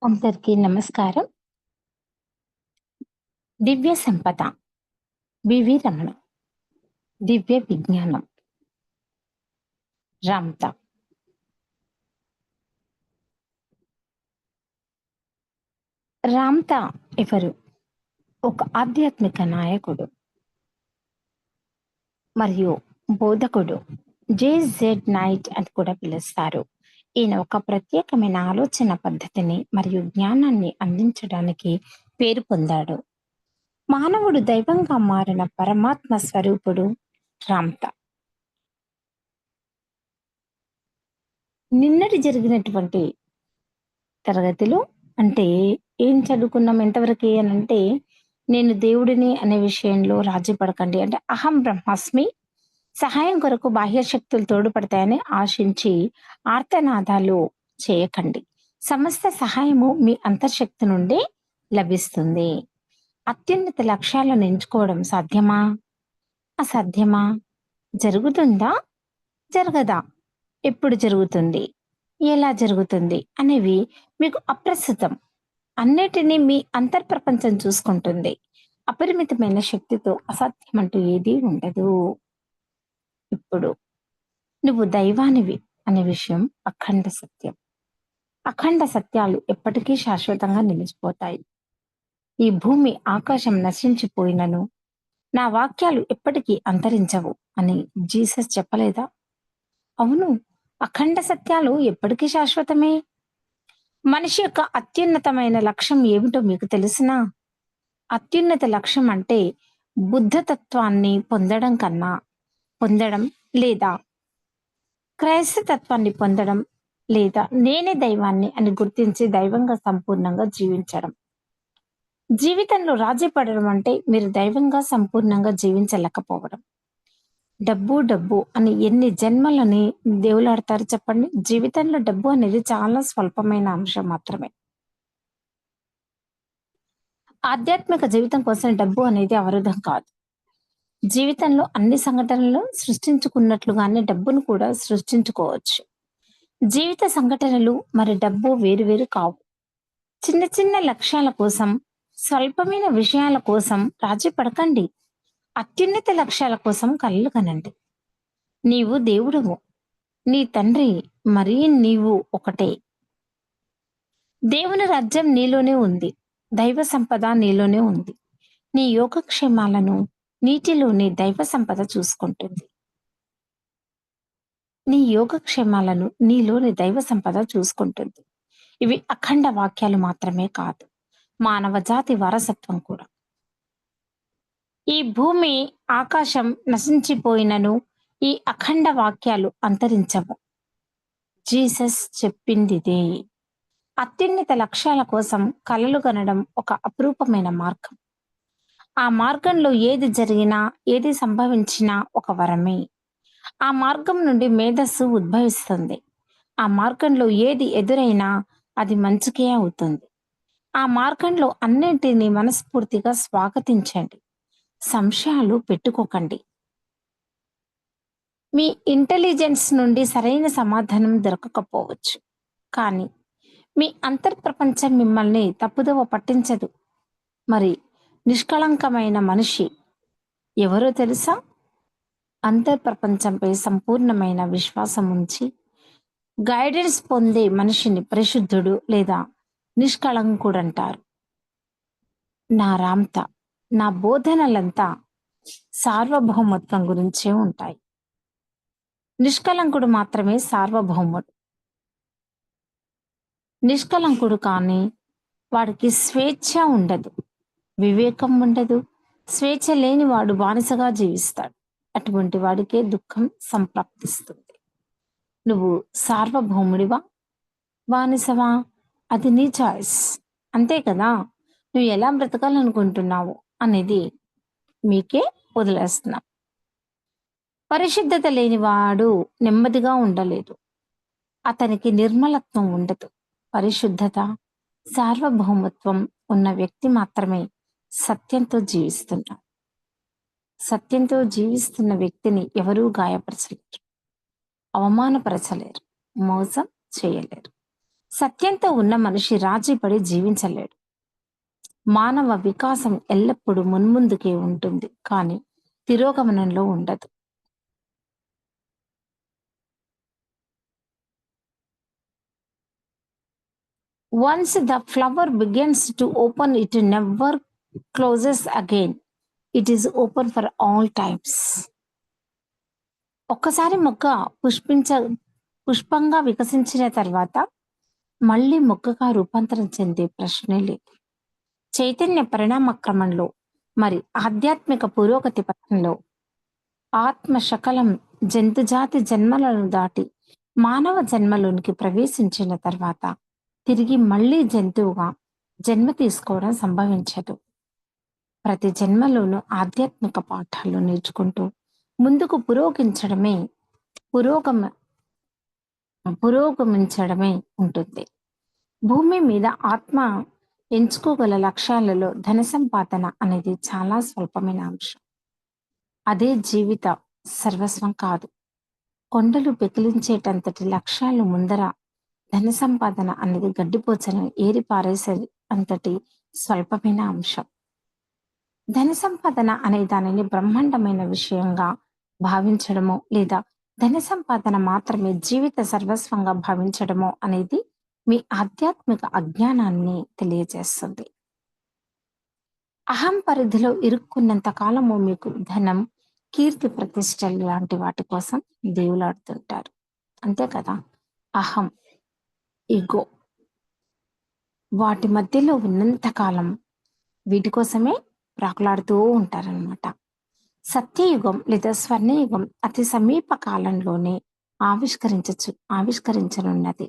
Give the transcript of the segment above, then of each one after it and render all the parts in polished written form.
అందరికీ నమస్కారం. దివ్య సంపద, వివి రమణ, దివ్య విజ్ఞానం, రామ్‌త. రామ్‌త ఎవరు? ఒక ఆధ్యాత్మిక నాయకుడు మరియు బోధకుడు. జెడ్ నైట్ అని కూడా పిలుస్తారు. ఈయన ఒక ప్రత్యేకమైన ఆలోచన పద్ధతిని మరియు జ్ఞానాన్ని అందించడానికి పేరు పొందాడు. మానవుడు దైవంగా మారిన పరమాత్మ స్వరూపుడు రామ్‌త. నిన్నటి జరిగినటువంటి తరగతిలో అంటే ఏం చదువుకున్నాం ఎంతవరకి అనంటే, నేను దేవుడిని అనే విషయంలో రాజీ పడకండి. అంటే అహం బ్రహ్మాస్మి. సహాయం కొరకు బాహ్య శక్తులు తోడ్పడతాయని ఆశించి ఆర్తనాదాలు చేయకండి. సమస్త సహాయము మీ అంతర్శక్తి నుండే లభిస్తుంది. అత్యున్నత లక్ష్యాలను ఎంచుకోవడం సాధ్యమా? అసాధ్యమా? జరుగుతుందా? జరగదా? ఎప్పుడు జరుగుతుంది? ఎలా జరుగుతుంది? అనేవి మీకు అప్రస్తుతం. అన్నిటినీ మీ అంతర్ప్రపంచం చూసుకుంటుంది. అపరిమితమైన శక్తితో అసాధ్యమంటూ ఏదీ ఉండదు. ఇప్పుడు నువ్వు దైవానివి అనే విషయం అఖండ సత్యం. అఖండ సత్యాలు ఎప్పటికీ శాశ్వతంగా నిలిచిపోతాయి. ఈ భూమి, ఆకాశం నశించిపోయినను నా వాక్యాలు ఎప్పటికీ అంతరించవు అని జీసస్ చెప్పలేదా? అవును. అఖండ సత్యాలు ఎప్పటికీ శాశ్వతమే. మనిషి యొక్క అత్యున్నతమైన లక్ష్యం ఏమిటో మీకు తెలుసునా? అత్యున్నత లక్ష్యం అంటే బుద్ధతత్వాన్ని పొందడం లేదా క్రైస్తతత్వాన్ని పొందడం లేదా నేనే దైవాన్ని అని గుర్తించి దైవంగా సంపూర్ణంగా జీవించడం. జీవితంలో రాజీ పడడం అంటే మీరు దైవంగా సంపూర్ణంగా జీవించలేకపోవడం. డబ్బు డబ్బు అని ఎన్ని జన్మలని దేవులాడతారు చెప్పండి. జీవితంలో డబ్బు అనేది చాలా స్వల్పమైన అంశం మాత్రమే. ఆధ్యాత్మిక జీవితం కోసం డబ్బు అనేది అవరోధం కాదు. జీవితంలో అన్ని సంఘటనలు సృష్టించుకున్నట్లుగానే డబ్బును కూడా సృష్టించుకోవచ్చు. జీవిత సంఘటనలు మరి డబ్బు వేరు వేరు కావు. చిన్న చిన్న లక్ష్యాల కోసం, స్వల్పమైన విషయాల కోసం రాజీ పడకండి. అత్యున్నత లక్ష్యాల కోసం కలలు కనండి. నీవు దేవుడవు. నీ తండ్రి మరి నీవు ఒకటే. దేవుని రాజ్యం నీలోనే ఉంది. దైవ సంపద నీలోనే ఉంది. నీ యోగక్షేమాలను నీటిలోని దైవ సంపద చూసుకుంటుంది. నీ యోగక్షేమాలను నీలోని దైవ సంపద చూసుకుంటుంది. ఇవి అఖండ వాక్యాలు మాత్రమే కాదు. మానవ జాతి వారసత్వం కూడా. ఈ భూమి, ఆకాశం నశించిపోయినను ఈ అఖండ వాక్యాలు అంతరించవు. జీసస్ చెప్పిందిదే. అత్యున్నత లక్ష్యాల కోసం కలలు కనడం ఒక అపురూపమైన మార్గం. ఆ మార్గంలో ఏది జరిగినా, ఏది సంభవించినా ఒక వరమే. ఆ మార్గం నుండి మేధస్సు ఉద్భవిస్తుంది. ఆ మార్గంలో ఏది ఎదురైనా అది మంచికే అవుతుంది. ఆ మార్గంలో అన్నింటినీ మనస్ఫూర్తిగా స్వాగతించండి. సంశయాలు పెట్టుకోకండి. మీ ఇంటెలిజెన్స్ నుండి సరైన సమాధానం దొరకకపోవచ్చు. కానీ మీ అంతర్ప్రపంచం మిమ్మల్ని తప్పుదోవ పట్టించదు. మరి నిష్కళంకమైన మనిషి ఎవరో తెలుసా? అంతర్ప్రపంచంపై సంపూర్ణమైన విశ్వాసం ఉంచి గైడెన్స్ పొందే మనిషిని పరిశుద్ధుడు లేదా నిష్కళంకుడంటారు. నా రామ్‌త, నా బోధనలంతా సార్వభౌమత్వం గురించే ఉంటాయి. నిష్కళంకుడు మాత్రమే సార్వభౌముడు. నిష్కళంకుడు కానీ వాడికి స్వేచ్ఛ ఉండదు. వివేకం ఉండదు. స్వేచ్ఛ లేని వాడు బానిసగా జీవిస్తాడు. అటువంటి వాడికే దుఃఖం సంప్రాప్తిస్తుంది. నువ్వు సార్వభౌముడివా? బానిసవా? అది నీ చాయిస్. అంతే కదా! నువ్వు ఎలా బ్రతకాలనుకుంటున్నావు అనేది మీకే వదిలేస్తున్నా. పరిశుద్ధత లేనివాడు నెమ్మదిగా ఉండలేడు. అతనికి నిర్మలత్వం ఉండదు. పరిశుద్ధత, సార్వభౌమత్వం ఉన్న వ్యక్తి మాత్రమే సత్యంతో జీవిస్తున్నారు. సత్యంతో జీవిస్తున్న వ్యక్తిని ఎవరూ గాయపరచలేరు, అవమానపరచలేరు, మోసం చేయలేరు. సత్యంతో ఉన్న మనిషి రాజీపడి జీవించలేడు. మానవ వికాసం ఎల్లప్పుడూ మున్ముందుకే ఉంటుంది, కానీ తిరోగమనంలో ఉండదు. Once the flower begins to open, it never closes again. It is open for all times. ఒక్కసారి మొక్క పుష్పంగా వికసించిన తర్వాత మళ్ళీ మొక్కగా రూపాంతరం చెందే ప్రశ్నే లేదు. చైతన్య పరిణామ క్రమంలో మరి ఆధ్యాత్మిక పురోగతి పథంలో ఆత్మ శకలం జంతుజాతి జన్మలను దాటి మానవ జన్మలోనికి ప్రవేశించిన తర్వాత తిరిగి మళ్ళీ జంతువుగా జన్మ తీసుకోవడం సంభవించదు. ప్రతి జన్మలోనూ ఆధ్యాత్మిక పాఠాలు నేర్చుకుంటూ ముందుకు పురోగమించడమే ఉంటుంది. భూమి మీద ఆత్మ ఎంచుకోగల లక్ష్యాలలో ధన సంపాదన అనేది చాలా స్వల్పమైన అంశం. అదే జీవిత సర్వస్వం కాదు. కొండలు పెకిలించేటంతటి లక్ష్యాలు ముందర ధన సంపాదన అనేది గడ్డిపోచను ఏరి పారేసే అంతటి స్వల్పమైన అంశం. ధన సంపాదన అనే దానిని బ్రహ్మాండమైన విషయంగా భావించడమో లేదా ధన సంపాదన మాత్రమే జీవిత సర్వస్వంగా భావించడమో అనేది మీ ఆధ్యాత్మిక అజ్ఞానాన్ని తెలియజేస్తుంది. అహం పరిధిలో ఇరుక్కున్నంత కాలము మీకు ధనం, కీర్తి, ప్రతిష్టలు లాంటి వాటి కోసం దేవులాడుతుంటారు. అంతే కదా. అహం, ఈగో వాటి మధ్యలో ఉన్నంత కాలం వీటి కోసమే ప్రాకులాడుతూ ఉంటారనమాట. సత్యయుగం లేదా స్వర్ణయుగం అతి సమీప కాలంలోనే ఆవిష్కరించనున్నది.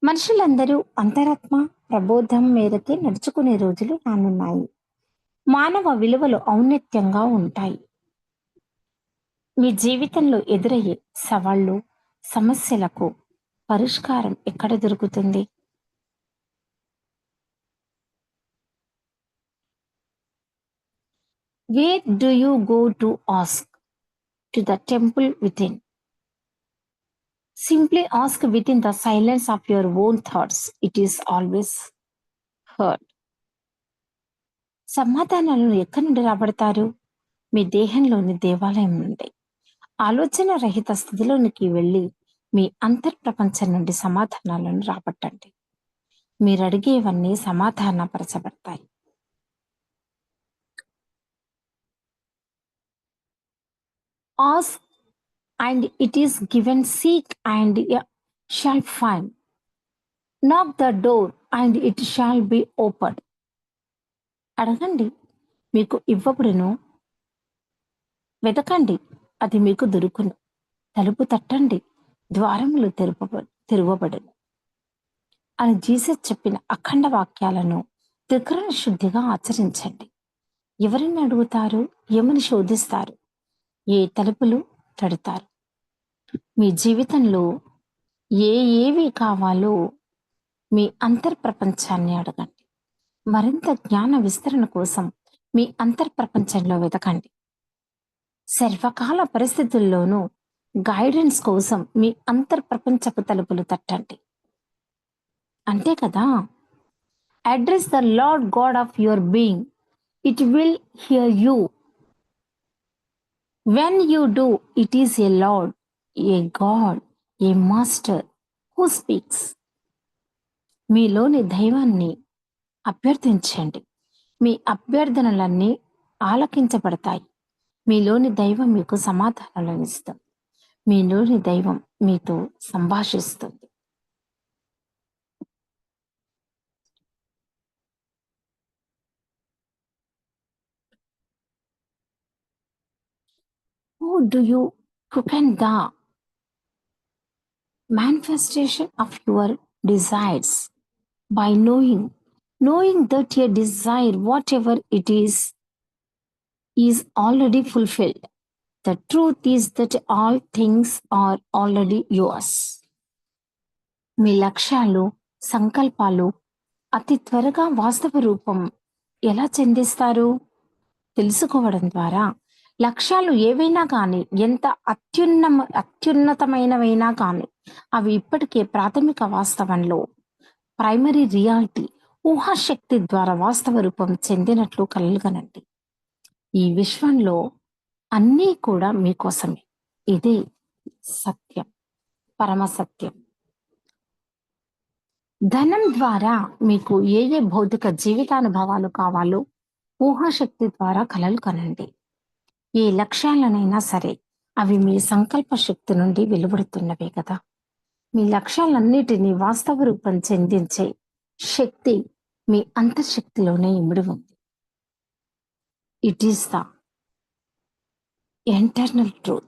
మనుషులందరూ అంతరాత్మ ప్రబోధం మేరకే నడుచుకునే రోజులు రానున్నాయి. మానవ విలువలు ఔన్నత్యంగా ఉంటాయి. మీ జీవితంలో ఎదురయ్యే సవాళ్లు, సమస్యలకు పరిష్కారం ఎక్కడ దొరుకుతుంది? Where do you go to ask? To the temple within. Simply ask within the silence of your own thoughts. It is always heard. సమాధానాలను ఎక్కడి నుండి రాబడతారు? మీ దేహంలోని దేవాలయం నుండి. ఆలోచన రహిత స్థితిలోనికి వెళ్ళి మీ అంతర్ప్రపంచం నుండి సమాధానాలను రాబట్టండి. మీరు అడిగేవన్నీ సమాధానపరచబడతాయి. Ask and it is given, seek and you shall find, knock the door and it shall be opened. అడగండి, మీకు ఇవ్వబడును. వెతకండి, అది మీకు దొరుకును. తలుపు తట్టండి, ద్వారములు తెరవబడును అని జీసస్ చెప్పిన అఖండ వాక్యాలను త్రికరణ శుద్ధిగా ఆచరించండి. ఎవరిని అడుగుతారు? ఏమని శోధిస్తారు? ఏ తలుపులు తడతారు? మీ జీవితంలో ఏవి కావాలో మీ అంతర్ప్రపంచాన్ని అడగండి. మరింత జ్ఞాన విస్తరణ కోసం మీ అంతర్ప్రపంచంలో వెతకండి. సర్వకాల పరిస్థితుల్లోనూ గైడెన్స్ కోసం మీ అంతర్ప్రపంచపు తలుపులు తట్టండి. అంతే కదా. Address the lord God of your being, it will here you. When you do, it is a Lord, a God, a Master who speaks. మీలోని దైవాన్ని అభ్యర్థించండి. మీ అభ్యర్థనలన్నీ ఆలకించబడతాయి. మీలోని దైవం మీకు సమాధానాలను ఇస్తుంది. మీలోని దైవం మీతో సంభాషిస్తుంది. How do you quicken the manifestation of your desires? By knowing that your desire, whatever it is already fulfilled. The truth is that all things are already yours. మీ లక్ష్యాలు, సంకల్పాలు అతి త్వరగా వాస్తవ రూపం ఎలా చెందిస్తారు? తెలుసుకోవడం ద్వారా. లక్ష్యాలు ఏవైనా కానీ, ఎంత అత్యున్నతమైనవైనా కానీ, అవి ఇప్పటికే ప్రాథమిక వాస్తవంలో ప్రైమరీ రియాలిటీ ఊహాశక్తి ద్వారా వాస్తవ రూపం చెందినట్లు కలలు కనండి. ఈ విశ్వంలో అన్నీ కూడా మీకోసమే. ఇదే సత్యం. పరమ సత్యం. ధనం ద్వారా మీకు ఏ ఏ భౌతిక జీవితానుభవాలు కావాలో ఊహాశక్తి ద్వారా కలలు కనండి. ఏ లక్ష్యాలనైనా సరే అవి మీ సంకల్ప శక్తి నుండి వెలువడుతున్నవే కదా! మీ లక్ష్యాలన్నిటినీ వాస్తవ రూపం చెందించే శక్తి మీ అంతర్శక్తిలోనే ఇమిడి ఉంది. It is the eternal truth.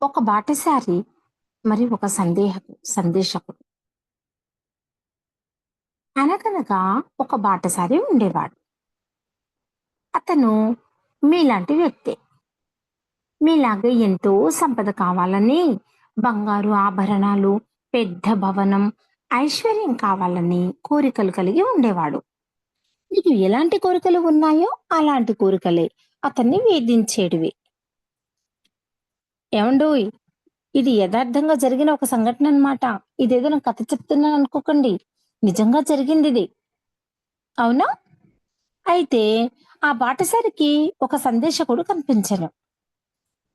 ఒక బాటసారి మరి ఒక సందేశకుడు. అనగనగా ఒక బాటసారి ఉండేవాడు. అతను మీలాంటి వ్యక్తే. మీలాగే ఎంతో సంపద కావాలని, బంగారు ఆభరణాలు, పెద్ద భవనం, ఐశ్వర్యం కావాలని కోరికలు కలిగి ఉండేవాడు. మీకు ఎలాంటి కోరికలు ఉన్నాయో అలాంటి కోరికలే అతన్ని వేధించేటివి. ఏవండోయ్! ఇది యథార్థంగా జరిగిన ఒక సంఘటన అన్నమాట. ఇదేదో నేను కథ చెప్తున్నాను అనుకోకండి. నిజంగా జరిగిందిది. అవునా? అయితే ఆ బాటసారికి ఒక సందేశకుడు కనిపించెను.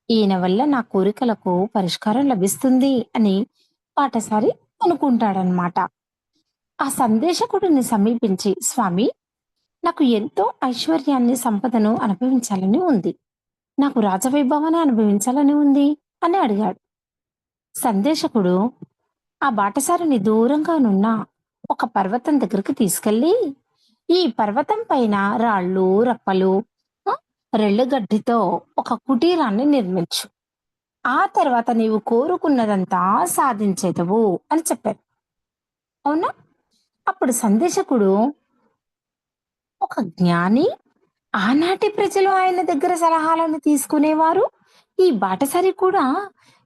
ఈయన వల్ల నా కోరికలకు పరిష్కారం లభిస్తుంది అని బాటసారి అనుకుంటాడనమాట. ఆ సందేశకుడిని సమీపించి, స్వామి, నాకు ఎంతో ఐశ్వర్యాన్ని, సంపదను అనుభవించాలని ఉంది. నాకు రాజవైభవాన్ని అనుభవించాలని ఉంది అని అడిగాడు. సందేశకుడు ఆ బాటసారిని దూరంగానున్న ఒక పర్వతం దగ్గరికి తీసుకెళ్ళి, ఈ పర్వతం పైన రాళ్ళు, రప్పలు, ఆ, రెల్లుగడ్డితో ఒక కుటీరాన్ని నిర్మించు. ఆ తర్వాత నీవు కోరుకున్నదంతా సాధించేదవు అని చెప్పారు. అవునా? అప్పుడు సందేశకుడు ఒక జ్ఞాని. ఆనాటి ప్రజలు ఆయన దగ్గర సలహాలను తీసుకునేవారు. ఈ బాటసారి కూడా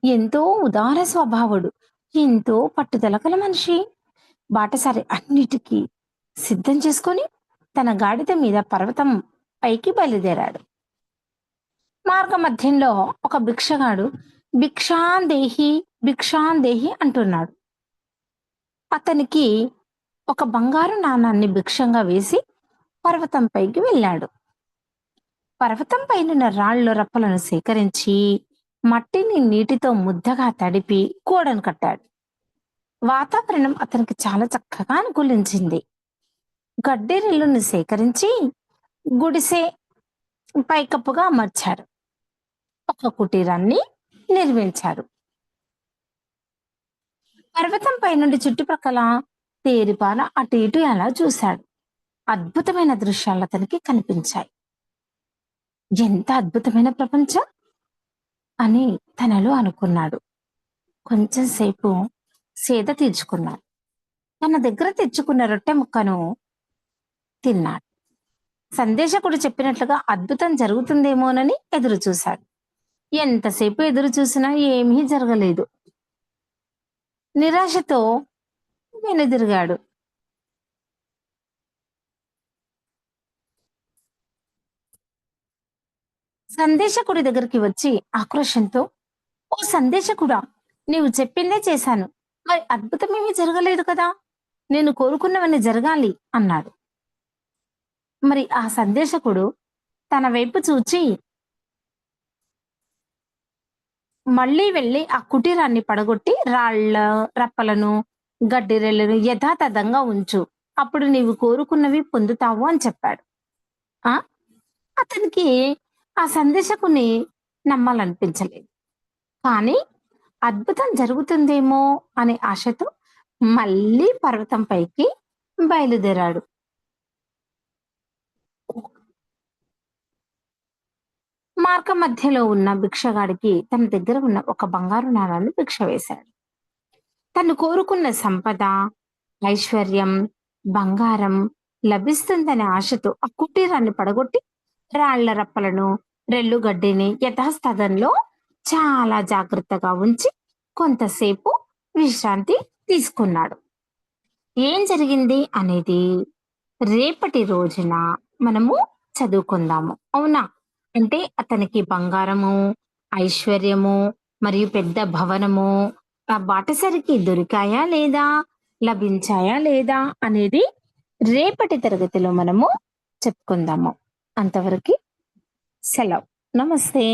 ఎంతో ఉదార స్వభావుడు. ఎంతో పట్టుదల కల మనిషి. బాటసారి అన్నిటికీ సిద్ధం చేసుకొని తన గాడిద మీద పర్వతం పైకి బయలుదేరాడు. మార్గ మధ్యంలో ఒక భిక్షగాడు భిక్షాందేహి భిక్షాందేహి అంటున్నాడు. అతనికి ఒక బంగారు నాణాన్ని భిక్షంగా వేసి పర్వతం పైకి వెళ్ళాడు. పర్వతం పైనున్న రాళ్ళు రప్పలను సేకరించి మట్టిని నీటితో ముద్దగా తడిపి గోడను కట్టాడు. వాతావరణం అతనికి చాలా చక్కగా అనుకూలించింది. గడ్డిరెల్లును సేకరించి గుడిసె పైకప్పుగా అమర్చారు. ఒక కుటీరాన్ని నిర్మించారు. పర్వతం పై నుండి చుట్టుపక్కల తేరిపార అటు ఇటు అలా చూశాడు. అద్భుతమైన దృశ్యాలు అతనికి కనిపించాయి. ఎంత అద్భుతమైన ప్రపంచం అని తనలో అనుకున్నాడు. కొంచెం సేపు సేద తీర్చుకున్నాడు. తన దగ్గర తెచ్చుకున్న రొట్టె ముక్కను తిన్నాడు. సందేశకుడు చెప్పినట్లుగా అద్భుతం జరుగుతుందేమోనని ఎదురు చూశాడు. ఎంతసేపు ఎదురు చూసినా ఏమీ జరగలేదు. నిరాశతో వెనుదిరిగాడు. సందేశకుడి దగ్గరికి వచ్చి ఆక్రోశంతో, ఓ సందేశకుడా, నీవు చెప్పిందే చేశాను. మరి అద్భుతమేమీ జరగలేదు కదా! నేను కోరుకున్నవన్నీ జరగాలి అన్నాడు. మరి ఆ సందేశకుడు తన వైపు చూచి మళ్ళీ వెళ్లి ఆ కుటీరాన్ని పడగొట్టి రాళ్ళ రప్పలను, గడ్డిరెళ్ళను యథాతథంగా ఉంచు. అప్పుడు నీవు కోరుకున్నవి పొందుతావు అని చెప్పాడు. ఆ అతనికి ఆ సందేశకుని నమ్మాలనిపించలేదు. కానీ అద్భుతం జరుగుతుందేమో అనే ఆశతో మళ్ళీ పర్వతం పైకి బయలుదేరాడు. మార్గ మధ్యలో ఉన్న భిక్షగాడికి తన దగ్గర ఉన్న ఒక బంగారు నాణాన్ని భిక్ష వేశాడు. తను కోరుకున్న సంపద, ఐశ్వర్యం, బంగారం లభిస్తుందనే ఆశతో ఆ కుటీరాన్ని పడగొట్టి రాళ్ల రప్పలను, రెల్లుగడ్డిని యథాస్థానంలో చాలా జాగ్రత్తగా ఉంచి కొంతసేపు విశ్రాంతి తీసుకున్నాడు. ఏం జరిగింది అనేది రేపటి రోజున మనము చదువుకుందాము. అవునా? అంటే అతనికి బంగారము, ఐశ్వర్యము మరియు పెద్ద భవనము, ఆ బాటసారికి దొరికాయా లేదా? లభించాయా లేదా? అనేది రేపటి తరగతిలో మనము చెప్పుకుందాము. అంతవరకి సెలవు. నమస్తే.